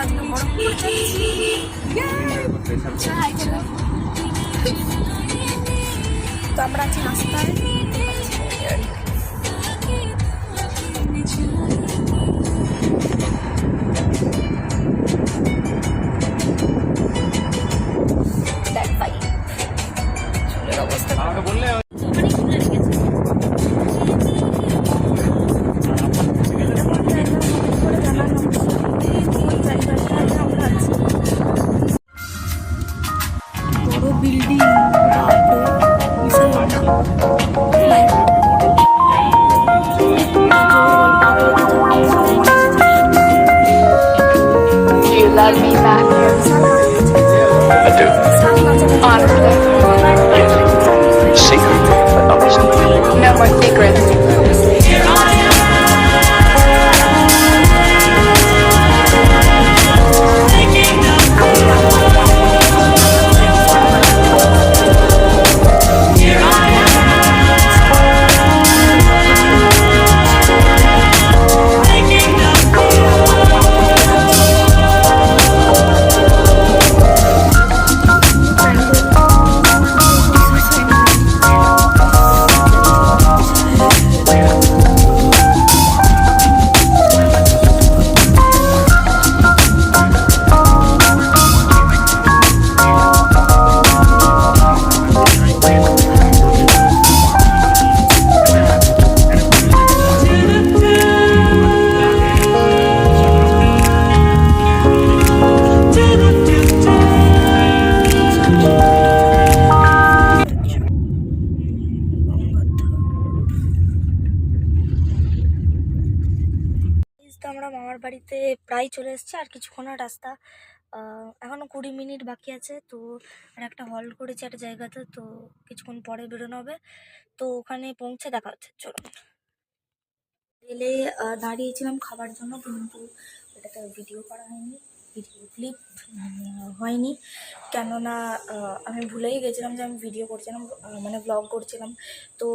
আজকে বরফ তো আমরা আছি রাস্তায়। Love me back. I do. Honestly. Secret, but obviously. No more secrets. তো আমরা মামার বাড়িতে প্রায় চলে এসেছি, আর কিছুক্ষণের রাস্তা, এখনও 20 মিনিট বাকি আছে। তো আর একটা হল করেছি একটা জায়গাতে, তো কিছুক্ষণ পরে বেরোনো হবে। তো ওখানে পৌঁছে দেখা হচ্ছে, চলুন। রেলে দাঁড়িয়েছিলাম খাবার জন্য, কিন্তু ওটাতে ভিডিও করা হয়নি, ভিডিও ক্লিপ হয়নি, কেননা আমি ভুলেই গেছিলাম যে আমি ভিডিও করছিলাম, মানে ব্লগ করছিলাম। তো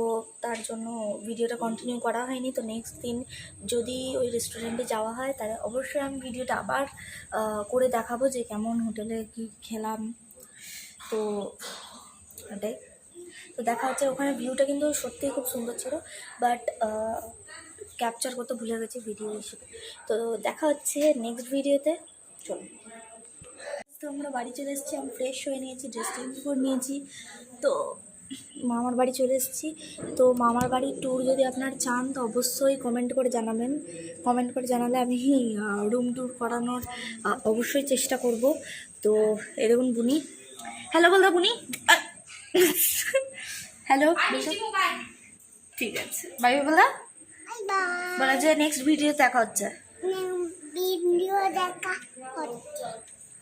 তার জন্য ভিডিওটা কন্টিনিউ করা হয়নি। তো নেক্সট দিন যদি ওই রেস্টুরেন্টে যাওয়া হয়, তাহলে অবশ্যই আমি ভিডিওটা আবার করে দেখাবো যে কেমন হোটেলে কি খেলাম। তো ওটাই, তো দেখা হচ্ছে। ওখানে ভিউটা কিন্তু সত্যিই খুব সুন্দর ছিল, বাট ক্যাপচার করতে ভুলে গেছি ভিডিও হিসেবে। তো দেখা হচ্ছে নেক্সট ভিডিওতে, চলুন। তো আমরা বাড়ি চলে এসেছি, আমি ফ্রেশ হয়ে নিয়েছি, ড্রেস চেঞ্জ করে নিয়েছি। তো মামার বাড়ি চলে এসেছি। তো মামার বাড়ির ট্যুর যদি আপনারা চান, তো অবশ্যই কমেন্ট করে জানাবেন। কমেন্ট করে জানালে আমি রুম ট্যুর করানোর অবশ্যই চেষ্টা করব। তো এরকম বুনি, হ্যালো বলতো বুনি, হ্যালো, ঠিক আছে, বাই বলা বলা যে নেক্সট ভিডিও দেখা হচ্ছে,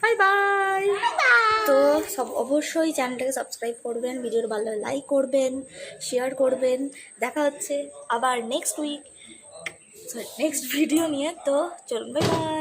বাই বাই। তো সব অবশ্যই চ্যানেলটাকে সাবস্ক্রাইব করবেন, ভিডিওটা ভালো লাগলে লাইক করবেন, শেয়ার করবেন। দেখা হচ্ছে আবার নেক্সট উইক, নেক্সট ভিডিও নিয়ে। তো চলুন, বাই বাই।